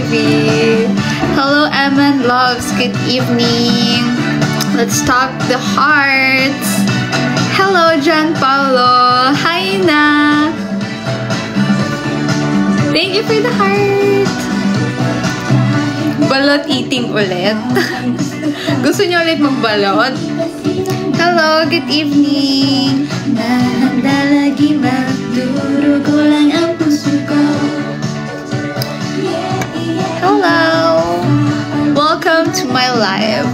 Ivy. Hello, Eman Loves. Good evening. Let's talk the hearts. Hello, John Paulo. Hi, na. Thank you for the heart. Balot eating ulit. Gusto niyo ulit magbalot? Hello, good evening. Nahanda lagi magduro ko lang ang puso ko. Hello. Welcome to my live.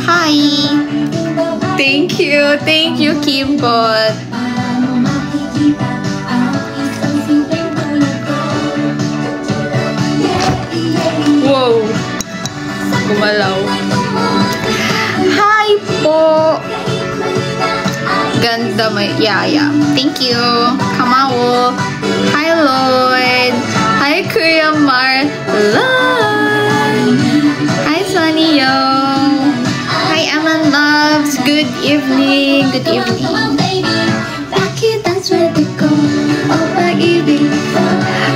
Hi. Thank you, Kimbot. Wow. Gumalaw. Hi po. Ganda may yaya. Thank you. Kamao. Hi Lloyd. Hi Kuya Marlon. Hi Sunny Yo. Hi Eman Loves. Good evening. Good evening. Bakit ang swerte ko? O pag-ibig.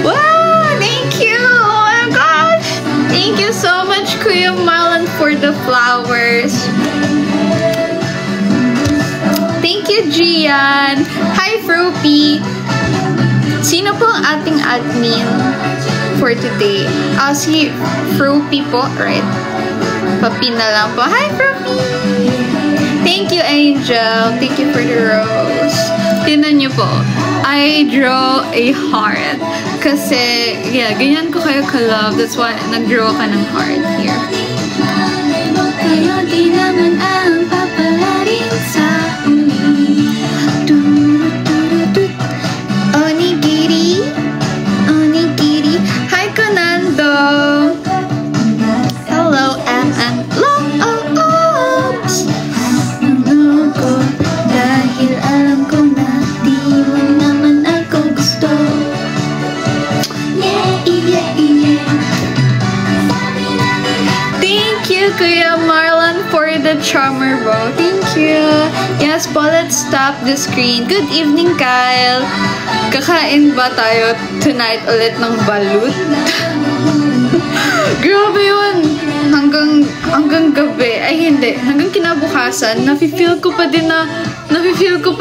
Wow! Thank you! Oh my gosh! Thank you so much, Kuya Marlon, for the flowers. Thank you, Gian. Hi, Fruppy. Sino po ang ating admin for today? Si Fruppy po, right? Papi na lang po. Hi, Fruppy. Thank you, Angel. Thank you for the rose. Tinan niyo po. I draw a heart. Kasi, yeah, ganyan ko kayo ka-love. That's why nag-draw ka ng heart here. Kayo di naman ang papalarin sa uli. Onigiri. Onigiri. Hi, Kanando. Hello, and Lobs. Ano ko dahil alam ko na di mo naman ako gusto. Thank you, Kuya Marlon, for the charmer bow. Thank you. Yes po, let's stop the screen. Good evening, Kyle. Kakain ba tayo tonight ulit ng balut? Grabe yun. Hanggang gabi. Ay, hindi. Hanggang kinabukasan, nafe-feel ko pa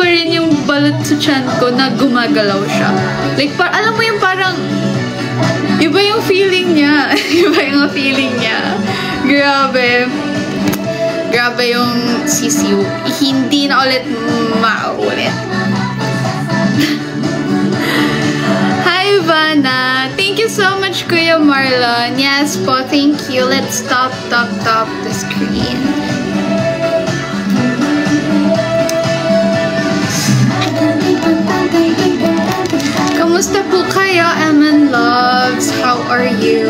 rin yung balut sa tiyan ko na gumagalaw siya. Like, alam mo yung parang, iba yung feeling niya. Iba yung feeling niya. Grabe. Grabe yung sisiw. Hindi na ulit maulit. Hi, Vanna. Thank you so much, Kuya Marlon. Yes po, thank you. Let's stop the screen. Kamusta po kayo, Eman Loves? How are you?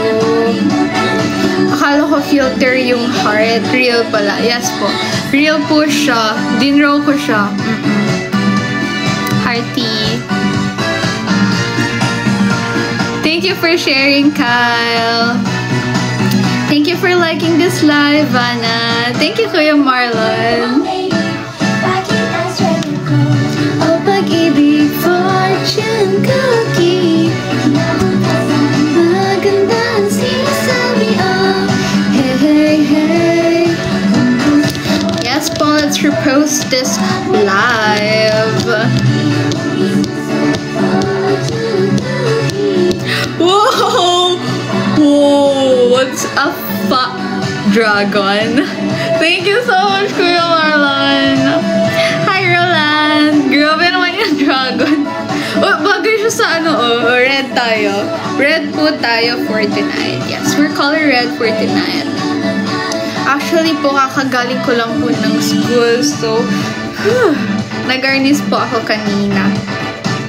Akala ko filter yung heart. Real pala. Yes po. Real po siya. Dinraw ko siya. Hearty. Thank you for sharing, Kyle. Thank you for liking this live, Vanna. Thank you, Kuya Marlon. O pag-ibig, fortune cookie. Maganda ang sinasabi, oh. Hey. Yes po, let's repost this live. Whoa! What's a dragon? Thank you so much, Kuya Marlon. Hi, Roland. Grabe naman yung dragon. Bagay siya sa red tayo. Red po tayo for tonight. Yes, we're color red for tonight. Actually po, kakagaling ko lang po ng school. So, nag-arnis po ako kanina.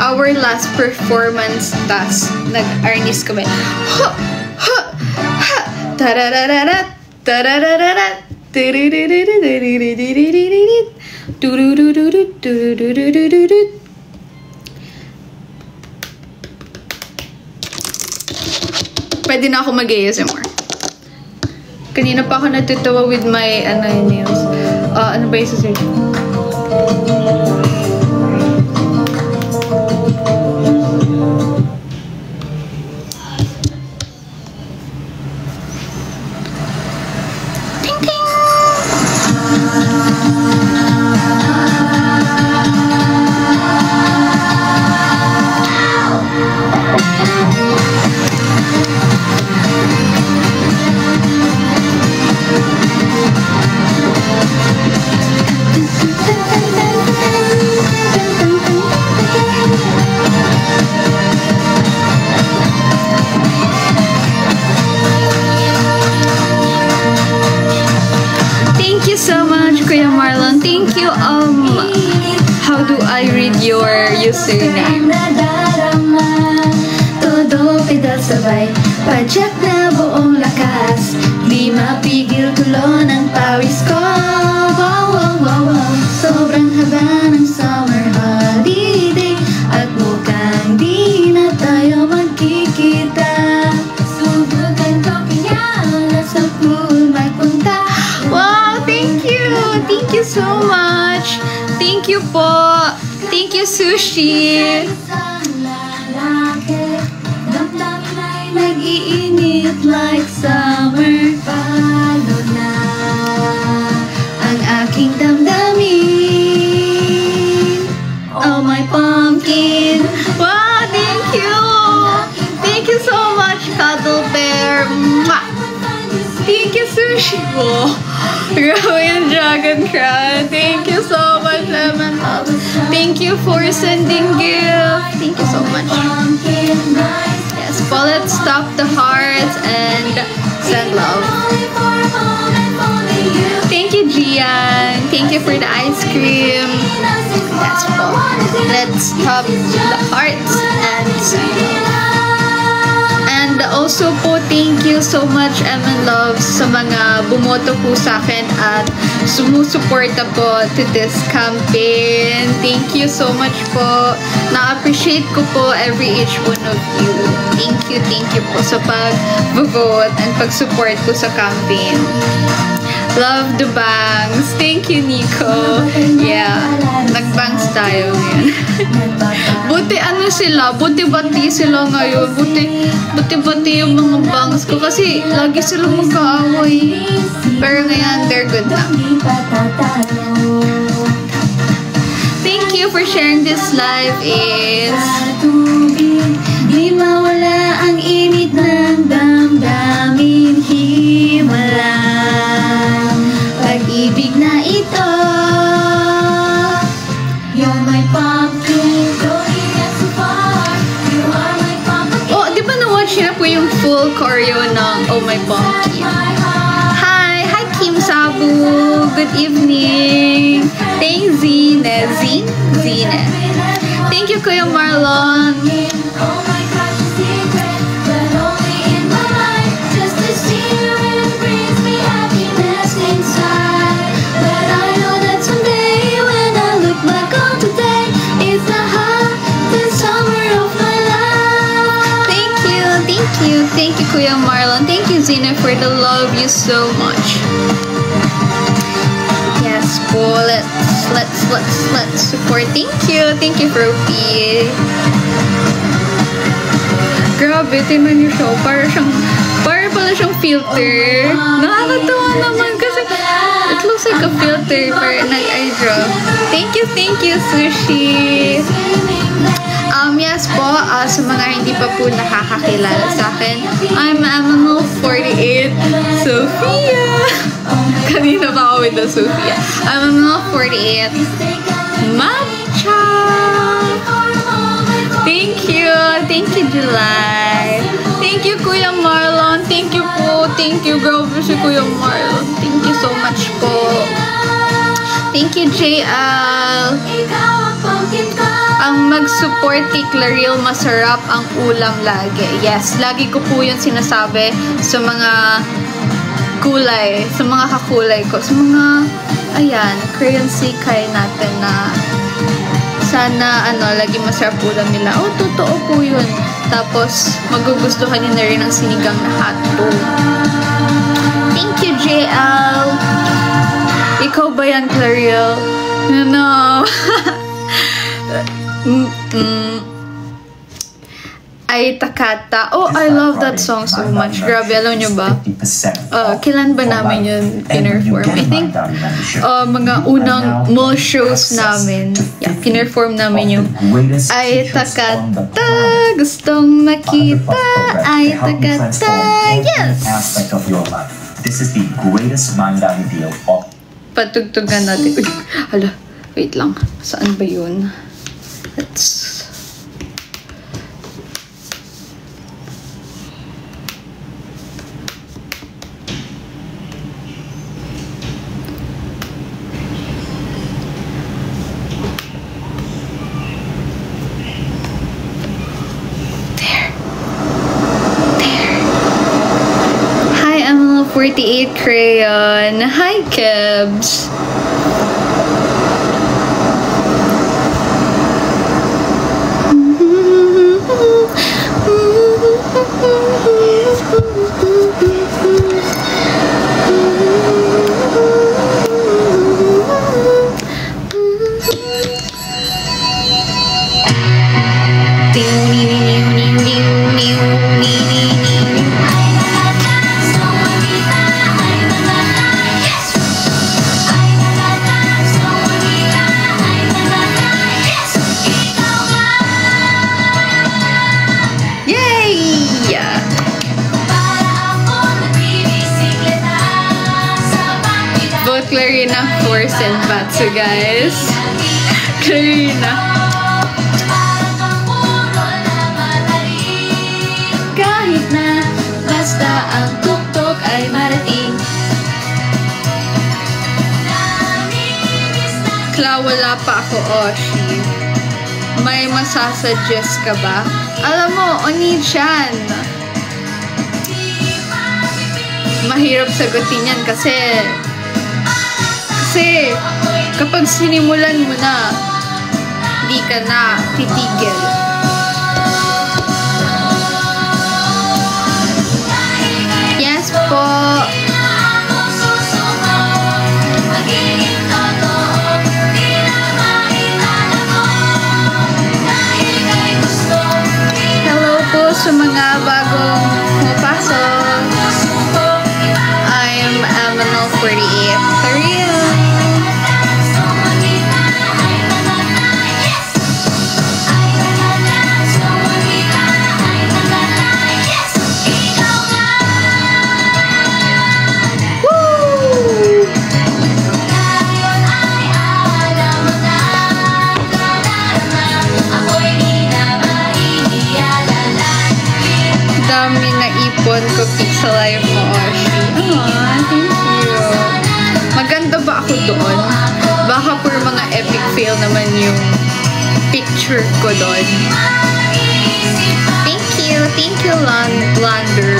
Our last performance task, nag-arnis kami. Ha! Ha! Ha! Tararararat! Tararararat! Pwede na ako mag-ASMR. Kanina pa ako natutuwa with my nails. Ano ba yung sasabihin? Kuya Marlon. Thank you. How do I read your username? Todo pedal sabay, padyak na buong lakas. Di mapigil tulo ng pawis ko. Wow, wow, wow, wow. Sobrang haba ng summer holiday, at mukhang di na tayo magkikita. Subukan ko kaya nasa pool magpunta. Wow, thank you! Thank you so much! Thank you po! Thank you, Sushi! Nag-iinit like summer. Palo na ang aking damdamin. Oh, my pumpkin. Wow, thank you. Thank you so much, Cuddle Bear. Mwah. Thank you, Sushi. Oh, grabe yung Dragon Crown. Thank you so much, Lemon Love. Thank you for sending gift. Thank you so much. Yes, Paul, let's stop the hearts and send love. Thank you, Gian. Thank you for the ice cream. Yes, Paul. Let's stop the hearts and send love. And also po, thank you so much, Eman Love, sa mga bumoto po sa akin at sumusuporta po to this campaign. Thank you so much po. Na-appreciate ko po each one of you. Thank you po sa pag-vote and pag-support po sa campaign. Love the bangs. Thank you, Nico. Yeah, nag-bangs tayo ngayon. Buti ano sila, buti-bati sila ngayon. Buti-bati yung mga bangs ko kasi lagi sila magkaaway. Pero ngayon, they're good na. Thank you for sharing this live is di mawala ang init ng damdamin, himala pag-ibig na ito. You're my pumpkin, going so far. You are my pumpkin. Oh, di ba na-watch niya po yung full choreo ng Oh My Pumpkin? Hi Kim Sabu. Good evening. Thanks, Zine. Zine. Thank you, Kuya Marlon. Oh my gosh, a secret, but only in my mind. Just to see you really brings me happiness inside. But I know that someday when I look back on today, it's the hottest summer of my life. Thank you, Kuya Marlon. Thank you, Zina, for the love you so much. Yes, po. Let's support. Thank you, Rupi. Grabe, tinan niyo siya. Para pala siyang filter. Nakakatawa naman kasi it looks like a filter para nag-eye drop. Thank you, Sushi. Yes po, sa mga hindi pa po nakakakilala sa akin, I'm Aminal48 Sophia. Kanina pa ako with the Sophia. I'm Aminal48 Matcha. Thank you, July. Thank you, Kuya Marlon. Thank you po. Thank you, grabe si Kuya Marlon. Thank you so much po. Thank you, JL. Ang mag-support kay Claril, masarap ang ulam lagi. Yes, lagi ko po yun sinasabi sa mga kulay, sa mga kakulay ko, sa mga, ayan, Korean Sekai natin na sana, lagi masarap ulam nila. Oh, totoo po yun. Tapos, magugustuhan nyo na rin ang sinigang na hotdog. Thank you, JL. Ikaw ba yan, Claril? No. Ay Takata. Oh, I love that song so much. Grabe, alam nyo ba? Kailan ba namin yun pinerform? I think mga unang mall shows namin. Yeah, pinerform namin yung Ay Takata. Gustong makita. Ay Takata. Yes! This is the greatest manga video of... Patugtugan natin. Uy, hala. Wait lang. Saan ba yun? Let's... 48 crayon. Hi, Kebs. Clarina, Force, and Batsu, guys. Clarina. Kahit na basta ang tuktok ay marating. Kla, wala pa ako, Oshi. May masasuggest ka ba? Alam mo, Oni-chan. Mahirap sagutin yan kasi kapag sinimulan mo na, di ka na titigil. Yes po. Hello po sa mga bagong pumapasok. I'm MNL48. Dami na ipon ko pixel live mo, Oshi. Aww, thank you. Maganda ba ako doon? Baka puro mga epic fail naman yung picture ko doon. Thank you, Lander.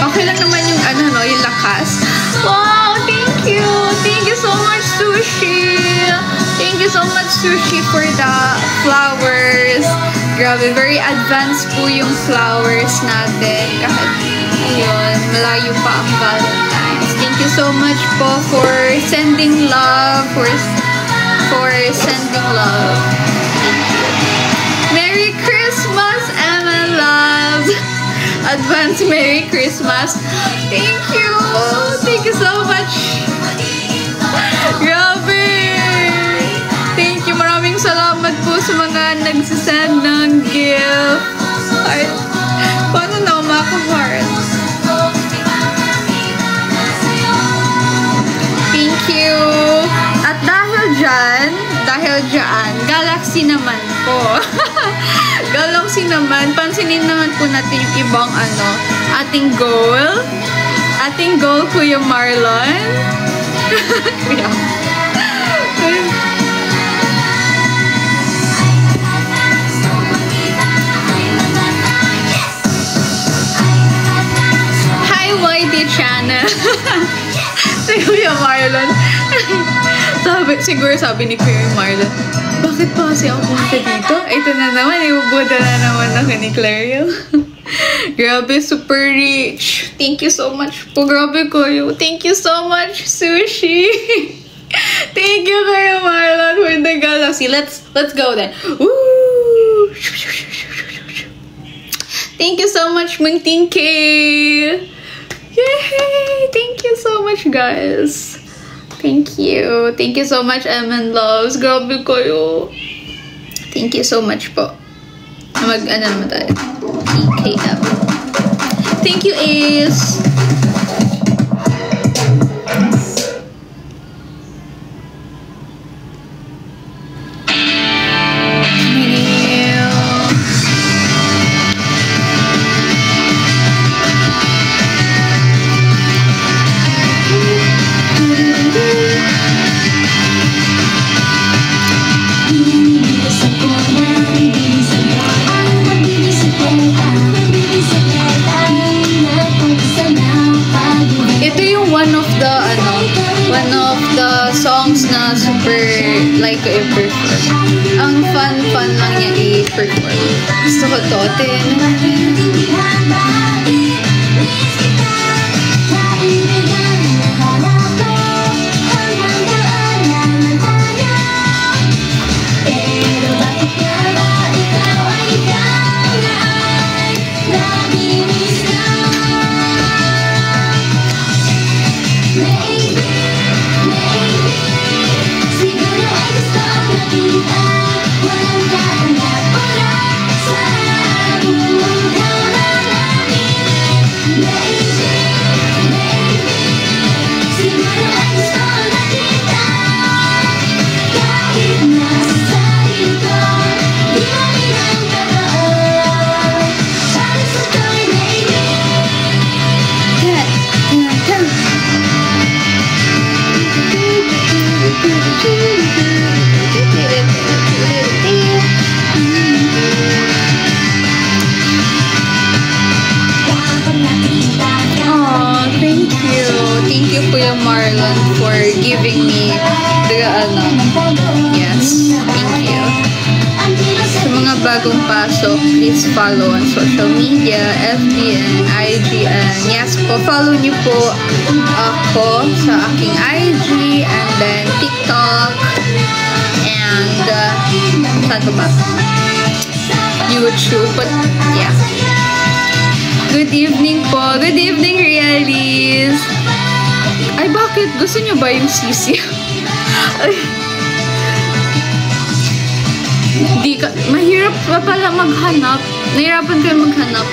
Okay lang naman yung yung lakas. Wow, thank you. Thank you so much, Sushi. Thank you so much, Sushi, for the flowers. Grabe, very advanced po yung flowers natin. Kahit, ayun, malayo pa ang Valentine's. Thank you so much po for sending love, for sending love. Thank you. Merry Christmas, Emma Love. Advance Merry Christmas. Thank you. Thank you so much. Grabe. Thank you. Maraming salamat po sa mga nagsisend ng gift. Ay, paano na maka-heart? Thank you. At dahil dyan, Galaxy naman po. Galaxy naman, pansinin naman po natin yung ibang ating goal. Ating goal, Kuya Marlon. Kuya. Hi, YT channel. Si Kuya Marlon. Sabi ni Kuya Marlon, bakit pa kasi ako punta dito? Ito na naman, ibubuda na naman ako ni Clariel. Grabe, super rich. Thank you so much po. Grabe kayo. Thank you so much, Sushi. Thank you, Kuya Marlon, for the Galaxy. Let's go then. Woo! Thank you so much, Mungting K. Yay! Thank you so much, guys. Thank you. Thank you so much, Eman Loves. Grabe kayo. Thank you so much po. Naman tayo. TKM. Thank you, Ace. of the songs na super like ko i-perform. Ang fun lang niya i-perform. Gusto ko to. Marlon for giving me the yes, thank you. Sa mga bagong pasok, please follow on social media, FB and IG, and yes po, follow niyo po ako sa aking IG and then TikTok and saan ba? YouTube, but yeah. Good evening po. Good evening, Realies. Ay, bakit? Gusto niyo ba yung sisi? Di ka, mahirap pa pala maghanap. Nahirapan kayo maghanap.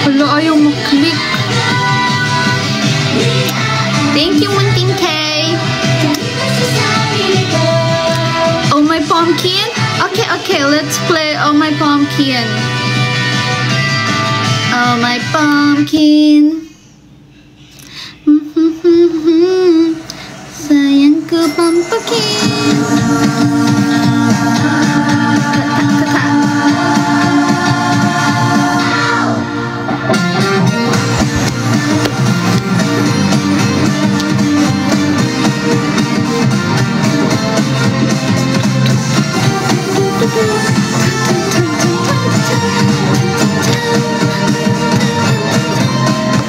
Wala, ayaw mag-click. Thank you, Munting K. Oh My Pumpkin? Okay, let's play Oh My Pumpkin. Oh My Pumpkin. Sayang ko pumpkin.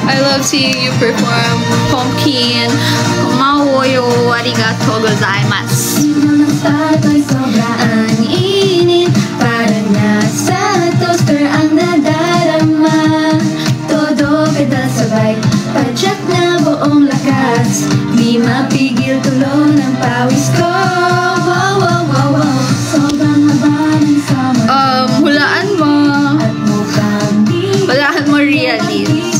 I love seeing you perform Pumpkin. Maoyo arigatou gozaimasu. Ang init parang nasa toaster ang nadarama. Todo pedal sabay, padyak na buong lakas. Di mapigil tulo ng pawis ko. Wow, wow, wow, wow. Sobrang haba ng summer. Hulaan mo. Hulaan mo, Realies.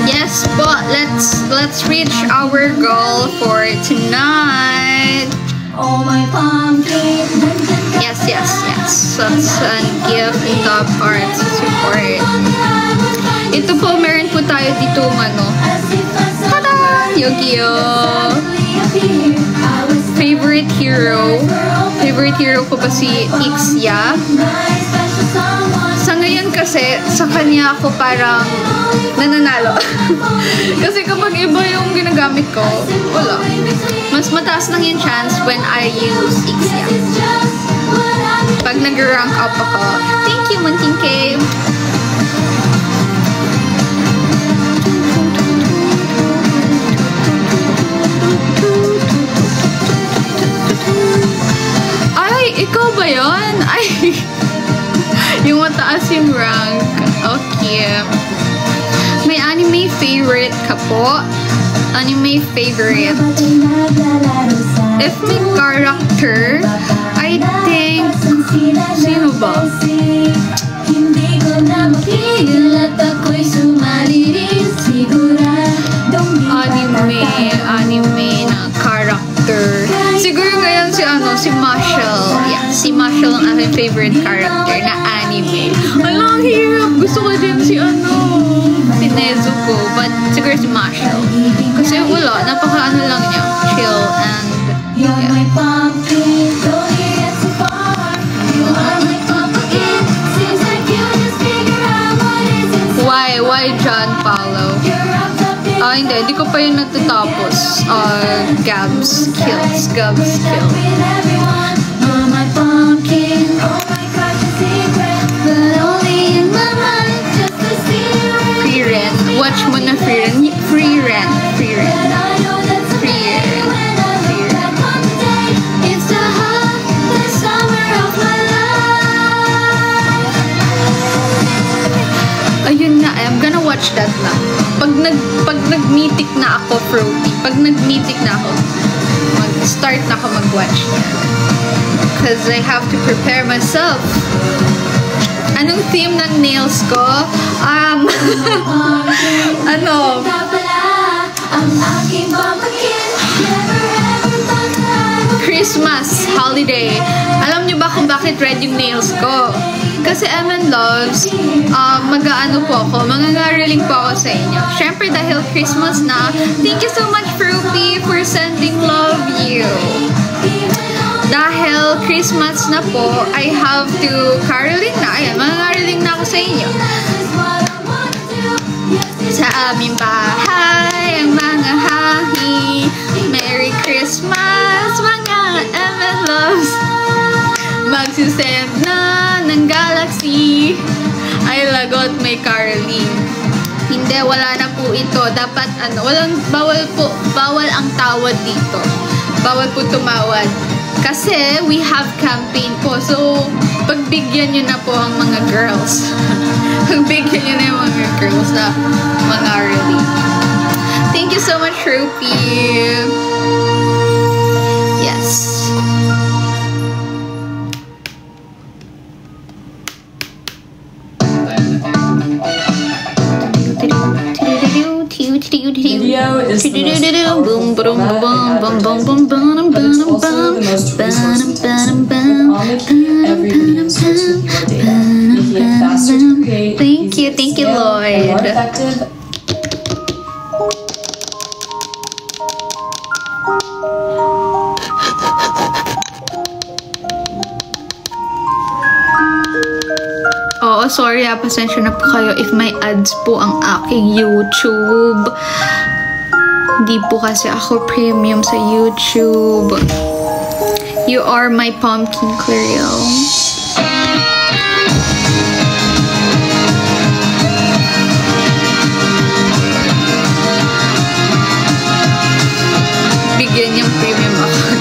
Yes, but let's reach our goal for tonight. Oh my pumpkin. Yes. Let's give the part support. Ito po, meron po tayo dito tada! Yu-Gi-Oh! Favorite hero. Favorite hero ko pa si Ixia. Sa ngayon kasi, sa kanya ako parang nananalo. Kasi kapag iba yung ginagamit ko, wala. Mas mataas lang yung chance when I use Ixia. Pag nag-rank up ako. Thank you, Munting K. Ay, ikaw ba yun? Ay, yung mataas yung rank. Okay. May anime favorite ka po? Anime favorite. If may character, I think, sino ba? Anime na character. si Marshall. Yeah, si Marshall ang aking favorite character na anime. Alang hirap. Gusto ko din si si Nezuko. But siguro si Marshall. Kasi wala, napaka lang niya. Chill and yeah. Why John Paulo? Hindi ko pa yun natatapos. Gab's Kills. Free Rent. Watch mo na Free Rent. Ayun na, I'm gonna watch that na. Pag nag-meeting na ako, Fruity. Pag nag-meeting na ako, mag-start na ako mag-watch. Because I have to prepare myself. Anong theme ng nails ko? Christmas, holiday. Alam niyo ba kung bakit red yung nails ko? Kasi Eman Loves, mag-aano po ako, mangangaraling po ako sa inyo. Syempre dahil Christmas na, thank you so much Fruity for sending love you. Dahil Christmas na po, I have to caroling na. Ayan, mangangaraling na ako sa inyo. Sa aming bahay, ang mga hahi, Merry Christmas, mga Eman Loves. Magsisend na ng galaxy. Ay, lagot, may caroling. Hindi, wala na po ito. Dapat, bawal ang tawad dito. Bawal po tumawad. Kasi, we have campaign po. So, pagbigyan nyo na po ang mga girls. Pagbigyan nyo na yung mga girls na mga caroling. Thank you so much, Rupi. Yes. Video is the most powerful advertising but it's also the most resource-intensive. Comic, every video starts with your data, making it faster to create, Thank you, Lloyd. and more effective. Oo, sorry pasensya na po kayo if may ads po ang aking YouTube. Hindi po kasi ako premium sa YouTube. You are my pumpkin, Clariel. Bigyan niyang premium ako.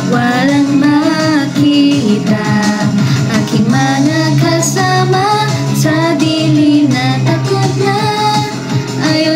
Walang makita aking mga kasama sa dilim na takot na ayaw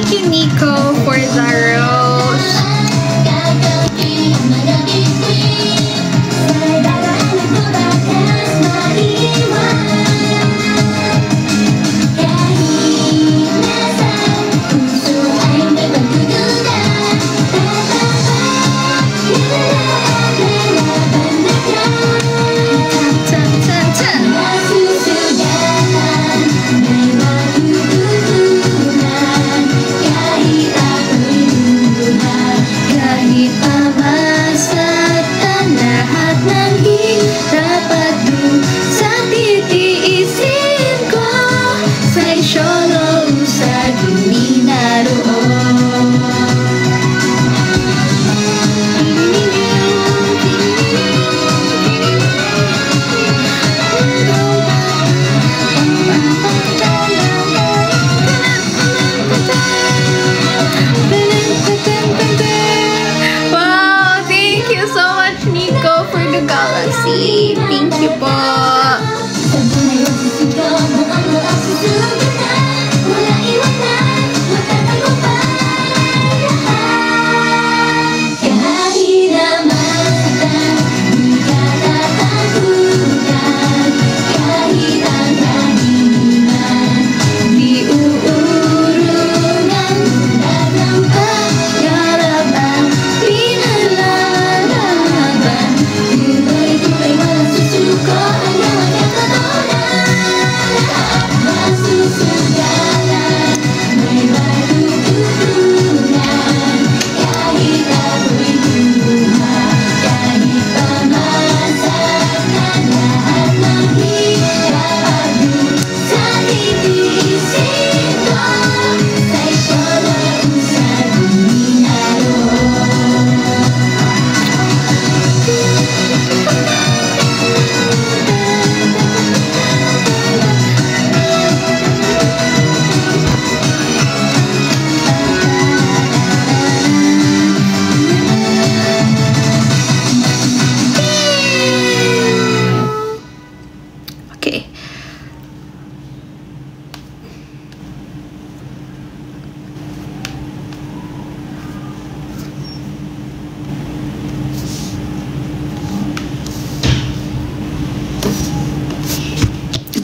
Thank you, Nico, for the rose. Thank you po.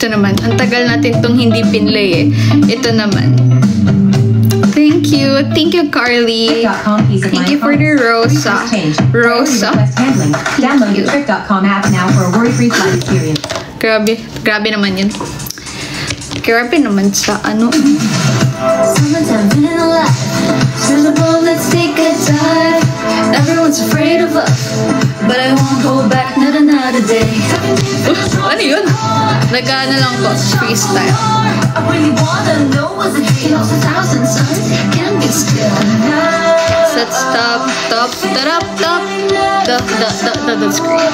Ito naman, ang tagal natin tong hindi pinlay eh. Ito naman. Thank you. Thank you, Carly. Thank you for the Rosa. Rosa. Download the Trick.com app now for a worry-free flight experience. Grabe. Grabe naman yun. Grabe naman sa ano. Summertime in a lot. Miserable, let's take a dive. Everyone's afraid of us, but I won't hold back, not another day. Ano yun? Nag-ano lang po, freestyle. I really wanna know what's the deal. 1,000 suns can't be still. Set stop, top, tarap, top. The screen.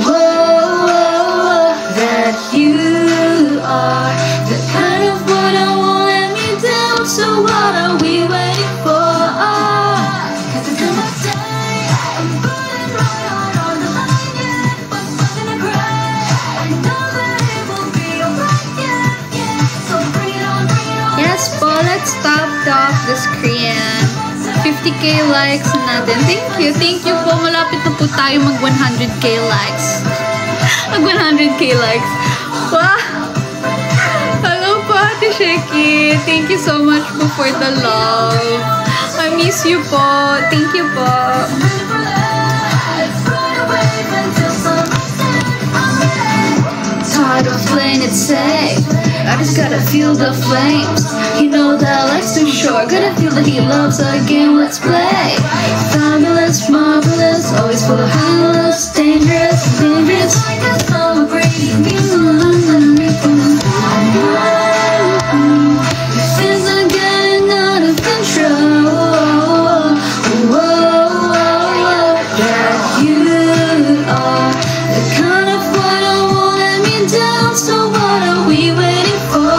Whoa, that you are the kind of what I want, let me down. So what are we waiting for? 'Cause it's my day. I'm putting my heart on the line, yeah. But I'm gonna cry. I know that it will be alright, yeah, yeah. So bring it on, bring it on. Yes po, let's stop the screen. 50k likes natin. Thank you po. Malapit na po tayo mag 100k likes. Mag 100k likes. Wow! Hello po, Ate Sheki. Thank you so much po for the love. I miss you po. Thank you po. Tired of playing it safe. I just gotta feel the flames. You know that life's too short. Gotta feel that he loves again. Let's play. Fabulous, marvelous, always full of highlights. Dangerous, dangerous. Like a summer breeze. Things are getting out of control. Whoa, that you are the kind of what I want, let me down. So what are we waiting for?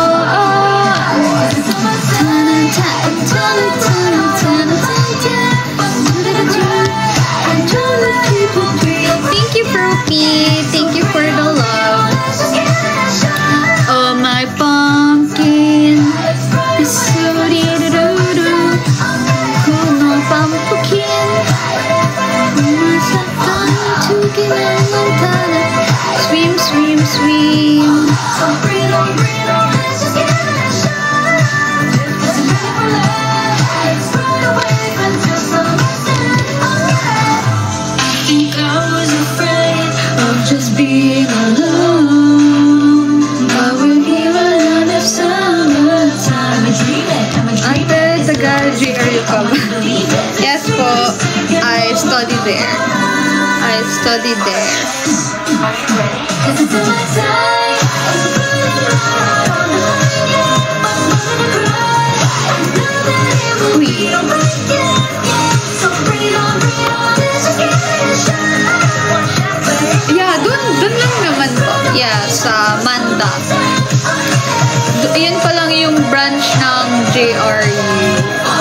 Thank you, Fruity. Thank you for the love. Oh, my pumpkin is so So freedom, freedom, let's just give it a shot. It's a beautiful life. Let's run away until summer's done. I think I was afraid of just being alone, but we're here alone in summertime. I'm a dreamer, I'm a dreamer. Ate, taga-GRU ka ba? Yes po, I studied there. I studied there. Cause it's summertime. It's burning hot on the line, yeah. I'm gonna cry. Know that it will be alright, yeah, yeah. So freedom, freedom, let's just give it a shot. Yeah, dun lang naman po. Yeah, sa Manda. Yun pa lang yung branch ng JRU.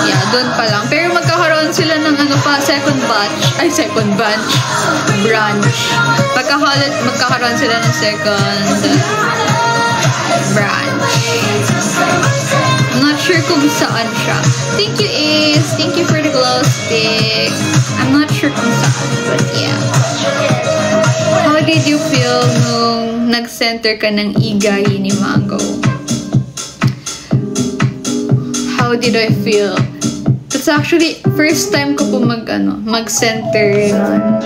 Yeah, dun pa lang. Pero magkakaroon sila ng ano pa, second branch. Magkakaroon sila ng second branch. I'm not sure kung saan siya. Thank you, Ace. Thank you for the glow stick. I'm not sure kung saan, but yeah. How did you feel nung nag-center ka ng igay ni Mango? How did I feel? That's actually first time ko po mag-center nun.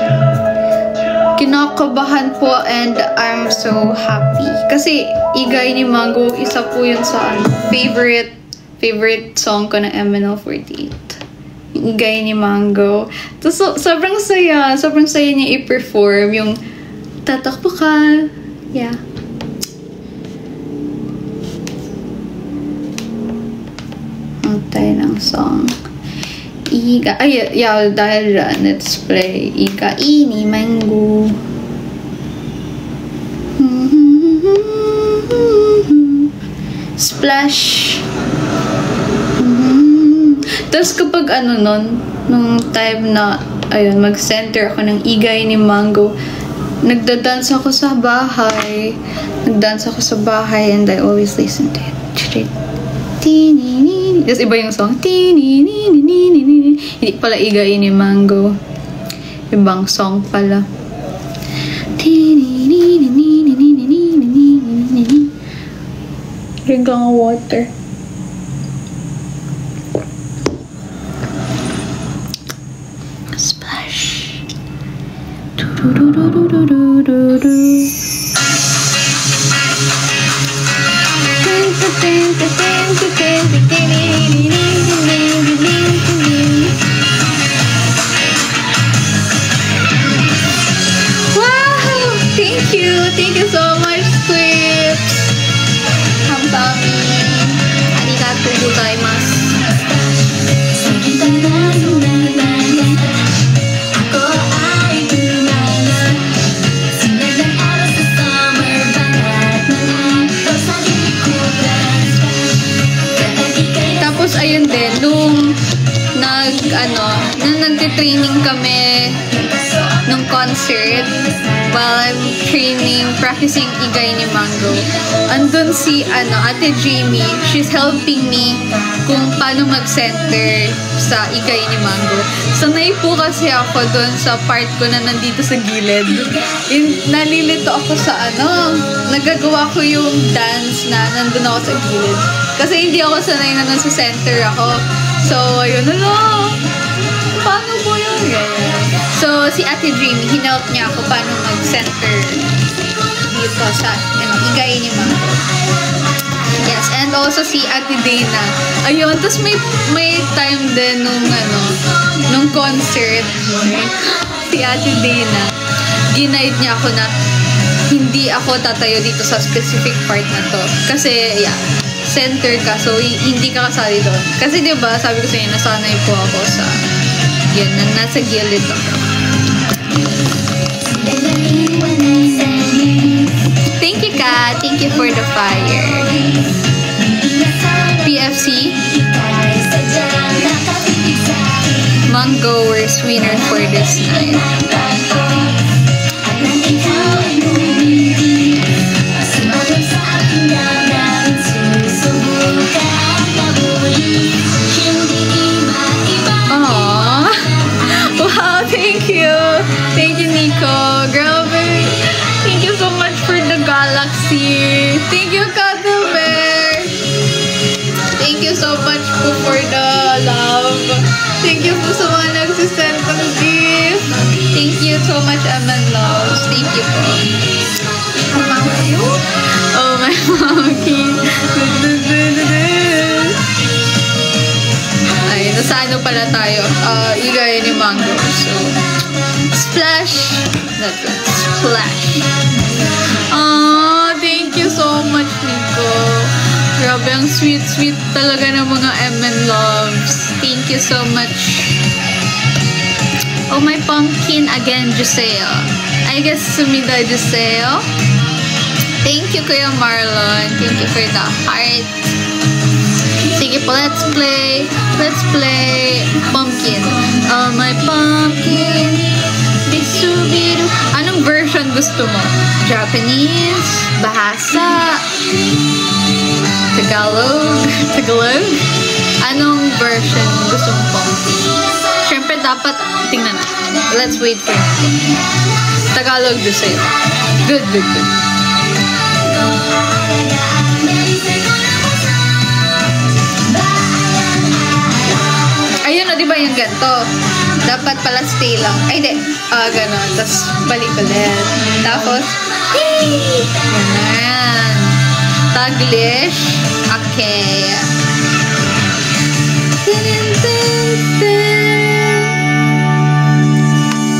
Kinakabahan po and I'm so happy. Kasi igay ni Mango, isa po yun sa favorite song ko ng MNL48. Igay ni Mango. So, sobrang saya niya i-perform yung tatakbo ka. Yeah. Tayo ng song. Dahil dyan, let's play Iga ini Mango. Splash. Tapos kapag nung time na, mag-center ako ng igay ni Mango, nagda-dance ako sa bahay. And I always listen to it. Tapos iba yung song. Hindi pala igay ni Mango. Ibang song pala. Drink lang ang water. Splash. Wow! Thank you so much, Squips! Kamsami! Arigatou gozaimasu! Tapos ayun din, nung nagtitraining kami nung concert, while I'm practicing igay ni Mango, andun si Ate Jamie. She's helping me kung paano mag-center sa igay ni Mango. Sanay po kasi ako dun sa part ko na nandito sa gilid. Nalilito ako sa nagagawa ko yung dance na nandun ako sa gilid. Kasi hindi ako sanay na nasa center ako. So, ayun paano po yun? So, si Ate Dreamy, hinelp niya ako paano mag-center dito sa igay ni Mango. Yes, and also si Ate Dana. Ayun, tapos may time din nung concert, si Ate Dana, ginaid niya ako na hindi ako tatayo dito sa specific part na to. Kasi, center ka, so hindi ka kasali doon. Kasi diba, sabi ko sa inyo, nasanay po ako sa, nasa gilid ako. Thank you, Kat. Thank you for the fire. PFC. Mangoers winner for this night. Thank you, Nico. Girl, thank you so much for the galaxy. Thank you, Cuddle Bear. Thank you so much po for the love. Thank you po sa mga nagsisend ng gift. Thank you so much, Aman Loves. Thank you po. Oh, my monkey. Ay, nasa ano pala tayo? Igay ni Mango. So, splash. That's it. Splash. Thank you so much, Nico. Grabe, ang sweet talaga ng mga MN Loves. Thank you so much. Oh, my pumpkin again, Juseo. I guess Sumida Juseo. Thank you, Kuya Marlon. Thank you for the heart. Sige po, let's play. Let's play pumpkin. Oh, my pumpkin. Bisubiru. Anong version gusto mo? Japanese? Bahasa? Tagalog? Anong version gusto mo pumpkin? Siyempre, dapat tingnan natin. Let's wait for it. Tagalog, Juseo. Good. Ayun o, diba yung ganito? Dapat pala stay lang. Ay, di. Ganon. Tapos, balik ulit. Tapos, ganon. Taglish. Okay.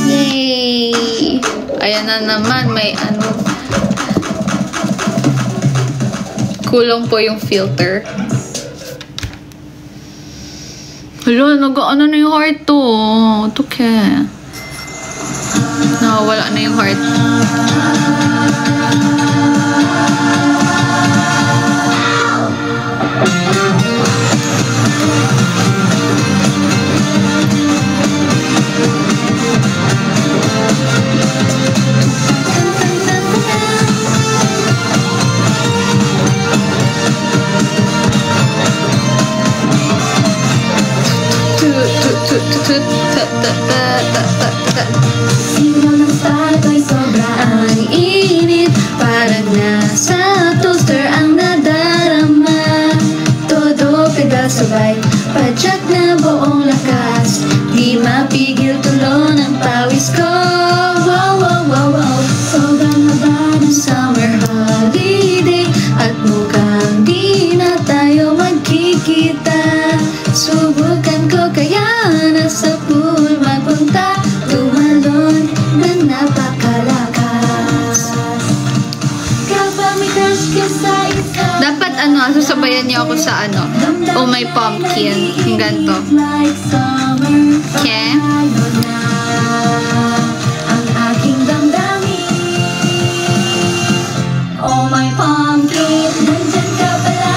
Yay! Ayan na naman. May ano. Kulong po yung filter. Hello, nag-ano na yung heart to. Okay. Wala na yung heart. Sino ng sabay sobrang init, parang nasa toaster ang nadarama. Todo pedasabay, padyak na buong lakas, di mapigil tulo ng pawis ko. Wow, wow, wow, wow. Sobrang haba ng summer holiday, at mukhang di na tayo magkikita. Subukan ko kaya nasa pool magpunta, tumalon na napakalakas. Kapag may crush ka sa isa, Dapat sasabayan niyo ako sa Oh, my pumpkin. Yung ganito. Okay? ang aking damdamin. Oh, my pumpkin, nandyan ka pala.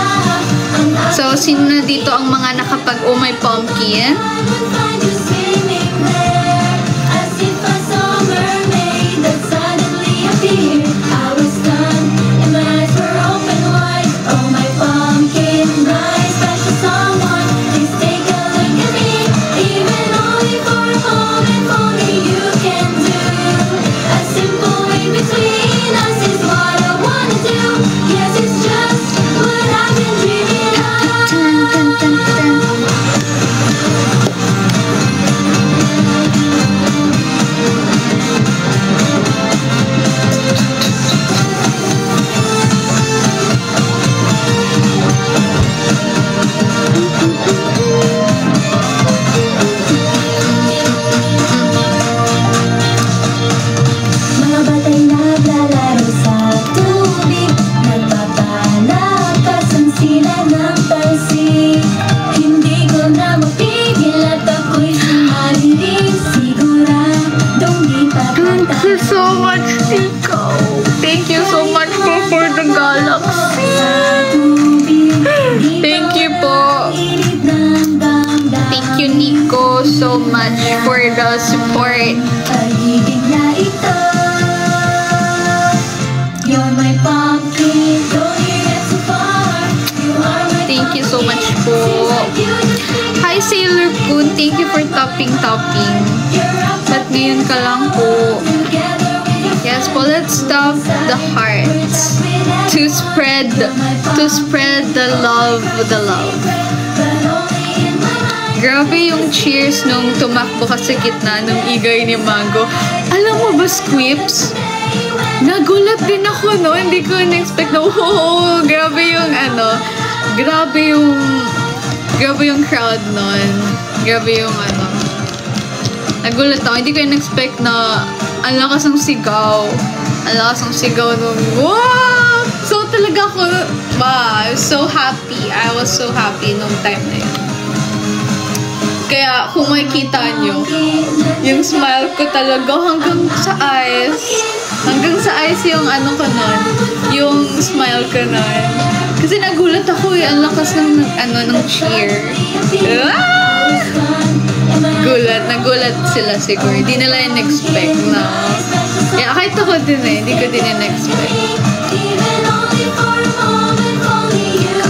So, sino na dito ang mga nakapag Oh, my pumpkin? So much for the support. Pag-ibig na ito, you're my pumpkin, don't you get so far. You are my Thank you so much po. Hi Sailor Poon, thank you for topping. Ba't ngayon ka lang po? together with your Yes po, let's stop the hearts to spread the love. Grabe yung cheers nung tumakbo ka sa gitna ng igay ni Mango. Alam mo ba, Squips? Nagulat din ako, no? Hindi ko na-expect na, oh, grabe yung crowd nun. Grabe yung nagulat ako. Hindi ko na-expect na ang lakas ng sigaw. Ang lakas ng sigaw nung, wow! So, talaga ako, wow, I was so happy. I was so happy nung time na yun. Kaya, kung makikita nyo, yung smile ko talaga hanggang sa eyes. Hanggang sa eyes yung ko nun. Yung smile ko nun. Kasi nagulat ako ang lakas ng, ng cheer. Ah! Nagulat sila siguro. Hindi nila in-expect na. Yeah, kahit ako din hindi ko din in-expect.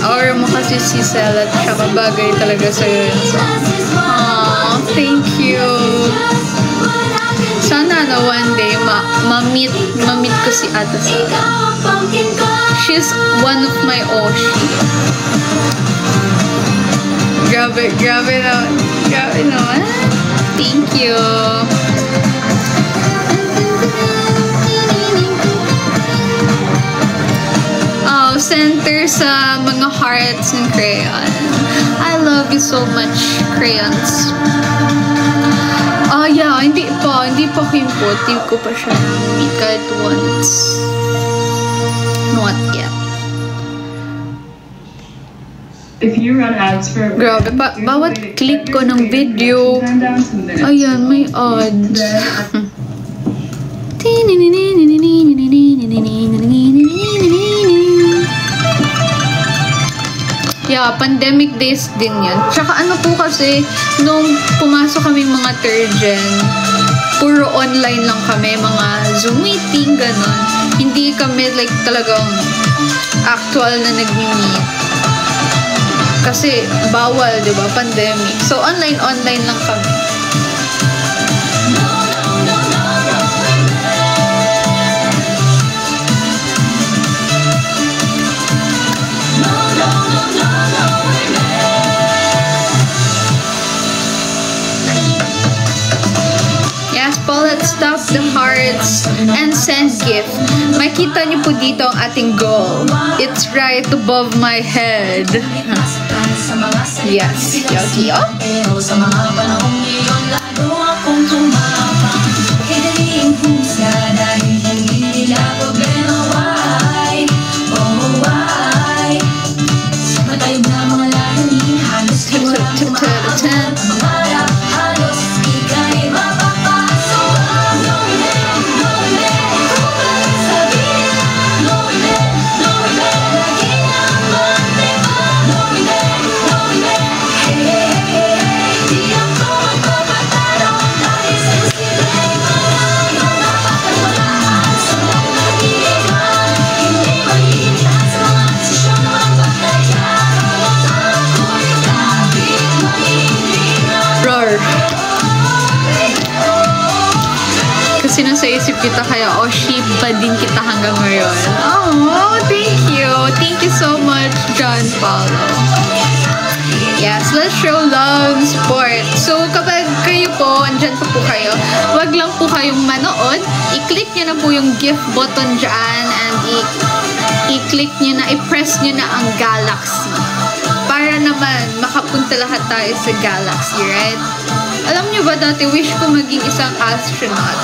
Or mo kasi si Sel at siya bagay talaga sa'yo yun. Aww, thank you. Sana one day ma-meet ko si Ate Sel. She's one of my Oshi. Grabe naman. Thank you. Oh, center sa mga hearts ng crayon. I love you so much, crayons. Yeah, hindi pa kimpo. Hindi ko pa siya kahit once. Not yet. If you run ads for Grabe, bawat click ko ng video, ayan, may ads. Yeah, pandemic days din yan. Tsaka po kasi, nung pumasok kami mga third gen, puro online lang kami, mga Zoom meeting, ganon. Hindi kami like talagang actual na nag-meet. Kasi bawal, di ba? Pandemic. So, online lang kami. Yes po, let's stop the hearts and send gift. Makita niyo po dito ang ating goal. It's right above my head. Yes, Yogi. Oh. Kasi nasa isip kita kaya Oshi pa din kita hanggang ngayon. Oh, thank you. Thank you so much, John Paulo. Yes, let's show love and support. So, kapag kayo po, andyan po kayo, wag lang po kayong manood. I-click nyo na po yung gift button dyan and i-click nyo na, i-press nyo na ang Galaxy. Para naman makapunta lahat tayo sa Galaxy, right? Alam nyo ba dati, wish ko maging isang astronaut.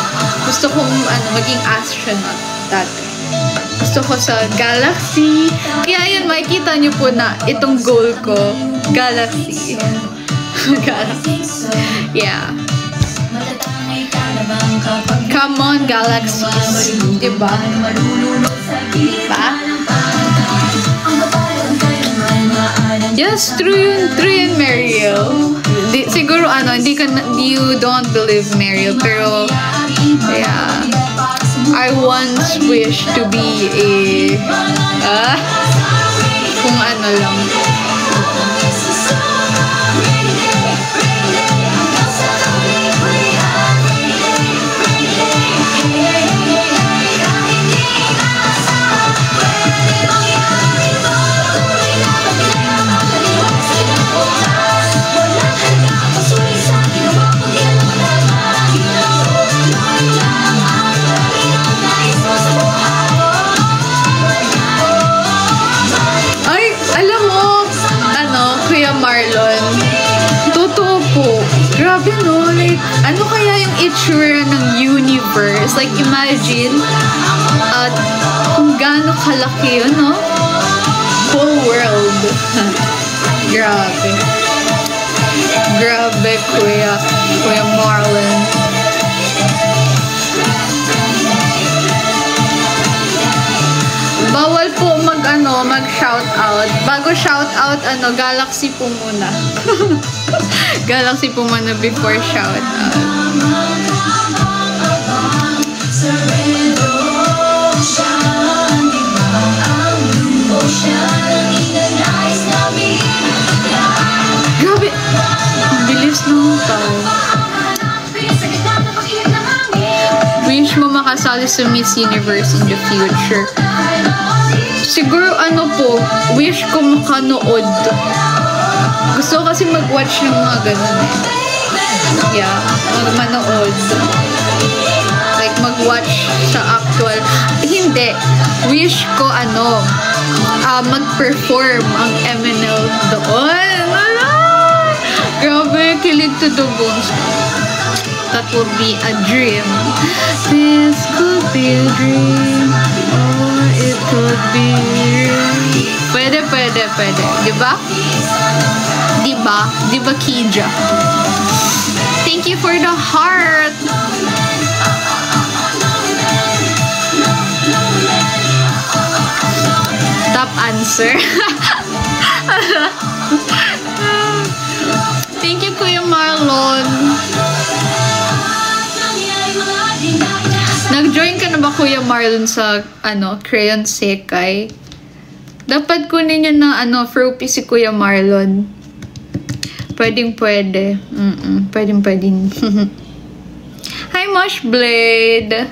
Gusto kong maging astronaut dati. Gusto ko sa Galaxy. Kaya yun, makikita nyo po na itong goal ko, Galaxy. Galaxy. Yeah. Come on, Galaxies. Diba? Diba? Yes, true yun, Mariel. Siguro, you don't believe Mariel, pero, yeah. I once wished to be kung ano lang. grabe no, like, ano kaya yung itsura ng universe? Like, imagine, kung gaano kalaki yun, no? Whole world. Grabe. Grabe, Kuya Marlon. Bawal po mag shout out. Bago shout out, Galaxy po muna. Galaxy po muna before shout out. Grabe! Ang bilis ng time. Wish mo makasali sa Miss Universe in the future. Siguro wish ko makanood. Gusto ko kasi mag-watch ng mga ganun eh. Yeah, manood. Like mag-watch sa actual. Hindi. Wish ko mag-perform ang MNL doon. Grabe, kilig to the bones. That would be a dream. This could be a dream. Or it could be real. Pwede. Diba? Diba, Kija? Thank you for the heart. Top answer. Thank you, Kuya Marlon. Nag-join ka na ba, Kuya Marlon, sa Crayon Sekai? Dapat kunin niya na Froopy si Kuya Marlon. Pwede. Pwede. Hi, Moshblade.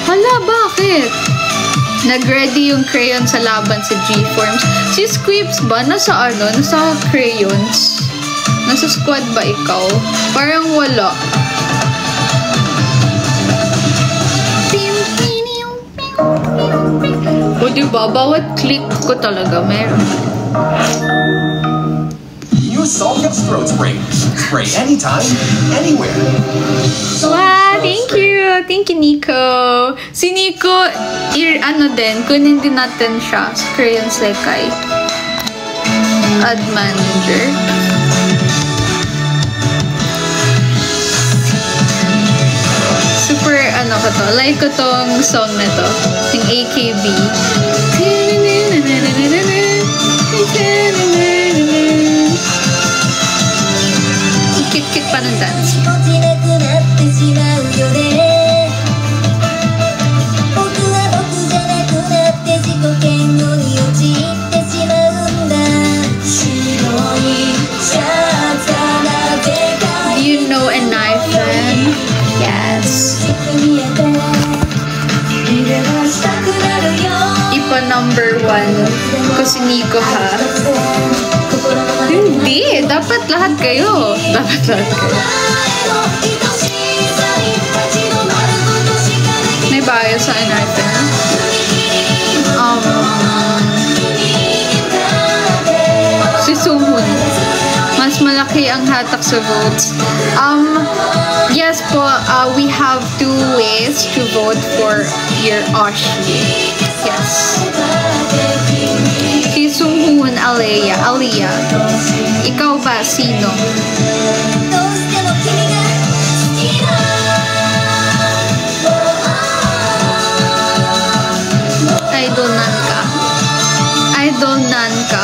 Hala, bakit? Nag-ready yung crayon sa laban sa G-Forms. Si Squibs ba? Nasa Nasa crayons? Nasa squad ba ikaw? Parang wala. O diba? Bawat click ko talaga meron. New Solvex throat spray. Spray anytime, anywhere. Wow, thank you. Thank you, Nico. Si Nico, kunin din natin siya sa Crayon Sekai. Ad manager. Super, ko to. Like ko tong song na to. Yung AKB. Cute pa ng dance. Do you know a knife fan? Yes. Ipa number 1 ko si Nico ha. Hindi, dapat lahat kayo. May bio sa knife fan. Si Sumun. Mas malaki ang hatak sa votes. Yes po, we have 2 ways to vote for your Oshi. Yes. Si Sunghoon, Aliyah. Ikaw ba? Sino? Idol nan ka.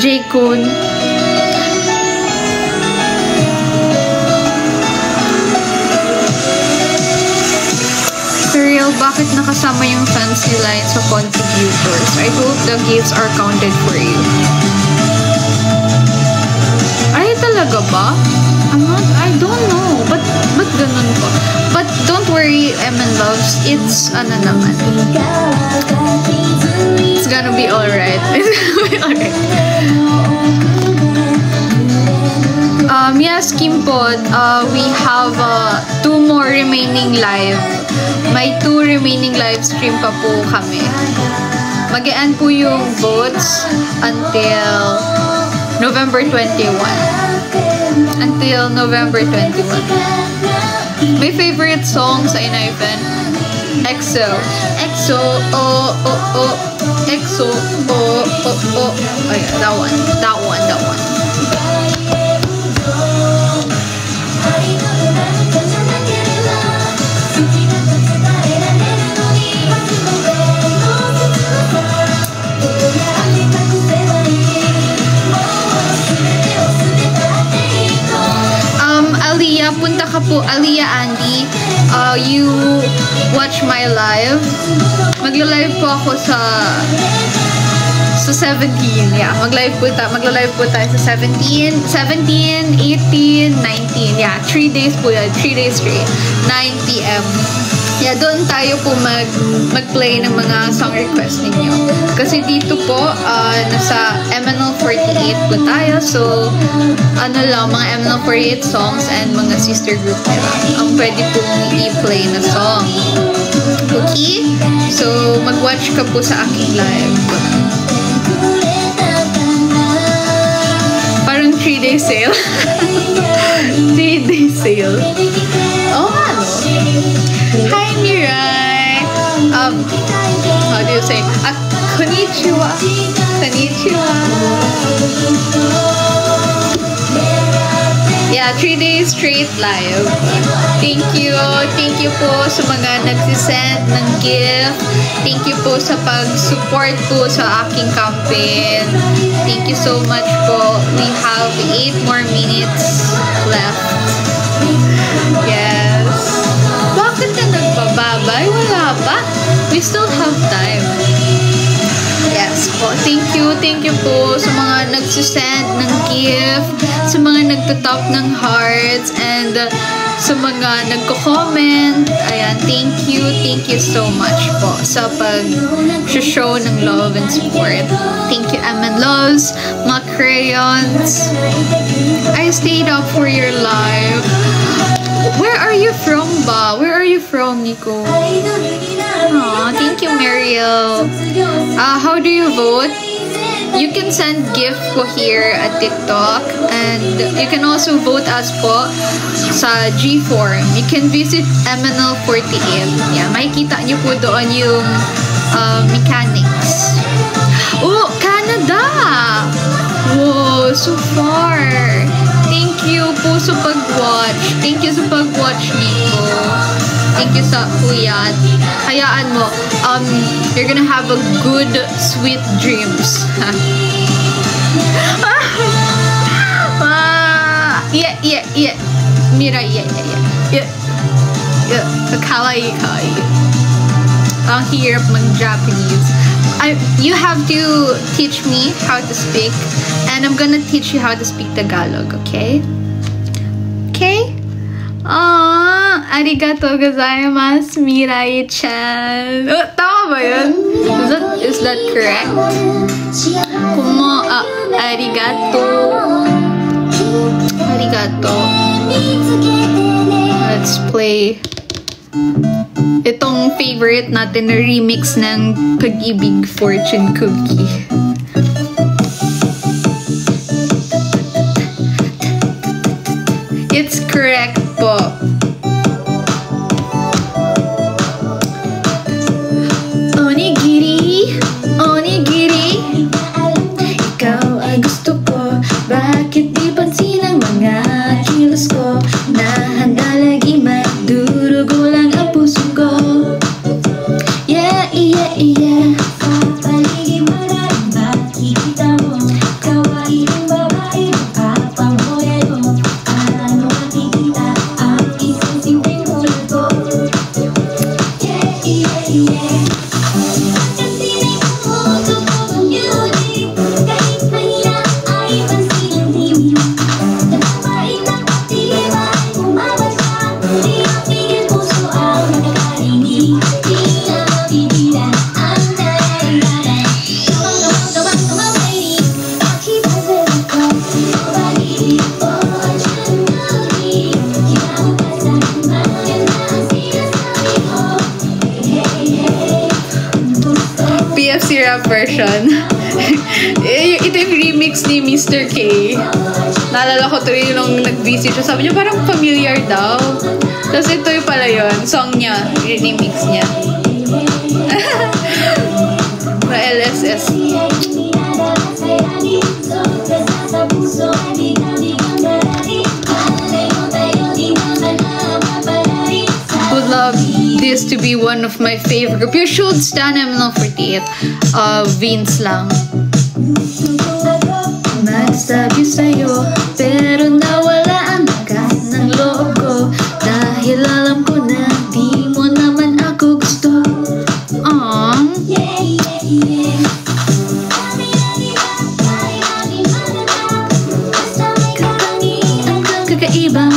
J-Kun. Serial, bakit nakasama yung fancy line sa contributors? I hope the gifts are counted for you. Ay, talaga ba? I don't know. Ba't ganun po? But don't worry, you, Eman Loves. It's, ano naman. It's gonna be alright. It's gonna be alright. Yes, Kimpod, we have 2 more remaining live. May 2 remaining live stream pa po kami. Mag-e-end po yung votes until November 21. Until November 21. My favorite song sa Inayfen, EXO. EXO, oh, oh, oh. EXO, oh, oh, oh. Oh yeah, that one. That one, that one. Aliyah, punta ka po, Aliyah Andy, you watch my live. Magla-live po ako sa 17. Yeah, magla-live po tayo sa 17, 18, 19. Yeah, 3 days po yan. 3 days straight. 9 p.m. Yeah, doon tayo po mag-play ng mga song request ninyo. Kasi dito po, nasa MNL48 po tayo. So, ano lang, mga MNL48 songs and mga sister group nila ang pwede pong i-play na song. Okay? So, mag-watch ka po sa aking live. Parang 3-day sale. 3-day sale. Oh, ano? Hi, Mirai! How do you say? Konnichiwa! Konnichiwa! Yeah, 3 days straight live. Thank you. Thank you po sa mga nagsisend ng gift. Thank you po sa pag-support po sa aking campaign. Thank you so much po. We have 8 more minutes left. Yes. Bakit ka nagbababay? Wala pa. We still have time. Yes po. Thank you po sa mga nagsisend ng gift, sa mga nagtatap ng hearts, and sa mga nagko-comment. Ayan, thank you so much po sa pag-show ng love and support. Thank you, Eman Loves, mga crayons. I stayed up for your live. Where are you from ba? Where are you from, Nico? Aw, thank you, Mariel. How do you vote? You can send gift po here at TikTok, and you can also vote us po sa G-Form. You can visit MNL48. Yeah, makikita niyo po doon yung mechanics. Oh, Canada! Whoa, so far! Thank you po sa pag-watch. Thank you sa pag-watch, Nico. Thank you sa uyat. Hayaan mo, you're gonna have a good, sweet dreams. Yeah. Mira, yeah. Kawaii. Ang hirap mag-Japanese. You have to teach me how to speak, and I'm gonna teach you how to speak Tagalog, okay? Okay? Arigatou gozaimasu, Mirai-chan. Oh, tama ba yun? Is that correct? Arigatou. Let's play itong favorite natin na remix ng Pag-ibig Fortune Cookie. It's correct po. Onigiri, ikaw ay gusto ko. Bakit di pansin ang mga kilos ko? Na handa lagi magdurugo lang ang puso ko. Yeah. Papaligid mo na rap version. Ito yung remix ni Mr. K. Naalala ko tuloy nung nag-visit siya. Sabi niya parang familiar daw. Tapos ito yung pala yun. Song niya. Remix niya. Na LSS. Would love this to be one of my favorite group. You should stand MNL48. Vince lang. Nagsabi sa'yo, pero nawala ang lakas ng loob ko. Dahil alam ko na di mo naman ako gusto. Kakaiba,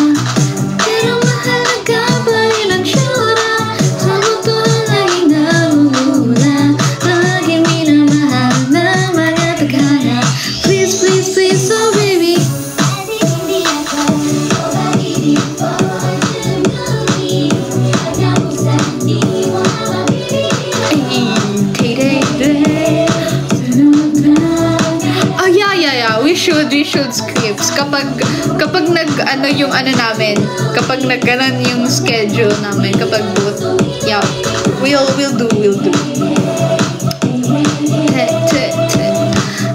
pero mahalaga pa rin ang tsura. Sa buto laging nangunguna, laging minamahal ng mga taghala. Please, please, please, oh baby. Oh yeah. We should scripts kapag nag yung namin, kapag nagganon yung schedule namin, kapag both, yeah, we'll do.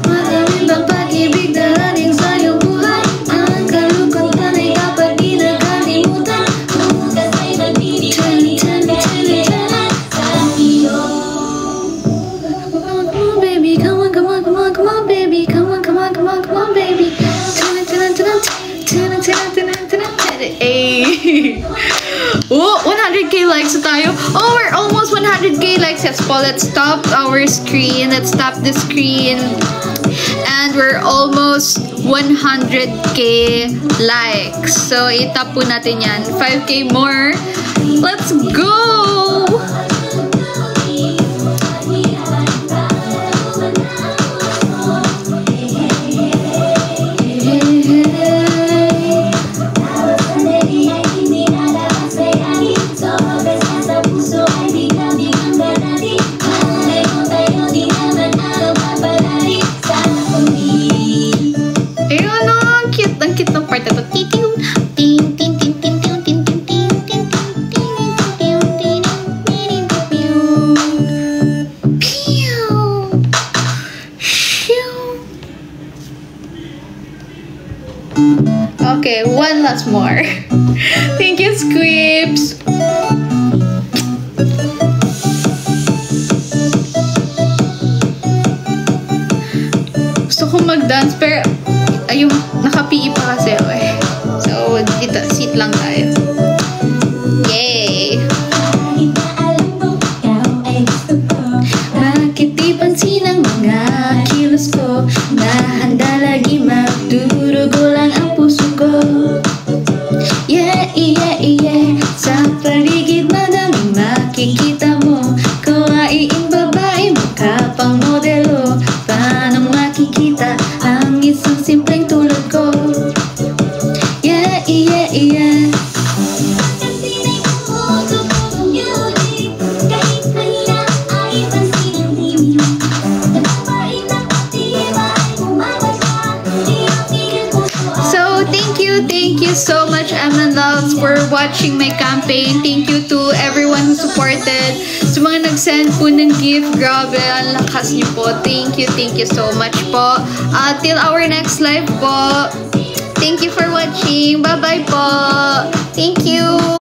Maraming bang pag-ibig na laning sa iyong buhay? Ang kalungkutan ay kapag di nakalimutan. Kasa'y nagbibigay sa iyo. Come on, baby, come on, baby, come on, baby. Hey. Oh, 100k likes na tayo. Oh, we're almost 100k likes. Yes po, let's stop our screen. Let's stop the screen. And we're almost 100k likes. So, itap po natin yan. 5k more. Let's go! Okay, one last more. Thank you, Squibs. Gusto ko mag-dance pero ayun, naka-PE pa kasi ako eh. So, dito, sit lang tayo. Yay! Bakit di pansin ang mga kilos ko? Nahanda lagi magdurugo lang ang puso ko. Yeah. Sa paligid madaming makikita mo. Kawaing babae, mukha pang modelo. Paano makikita ang isang simpleng tulad ko? Yeah. Thank you so much, Emma Loves, for watching my campaign. Thank you to everyone who supported. Sa mga nag-send po ng gift, grabe, ang lakas niyo po. Thank you so much po. Till our next live po. Thank you for watching. Bye-bye po. Thank you.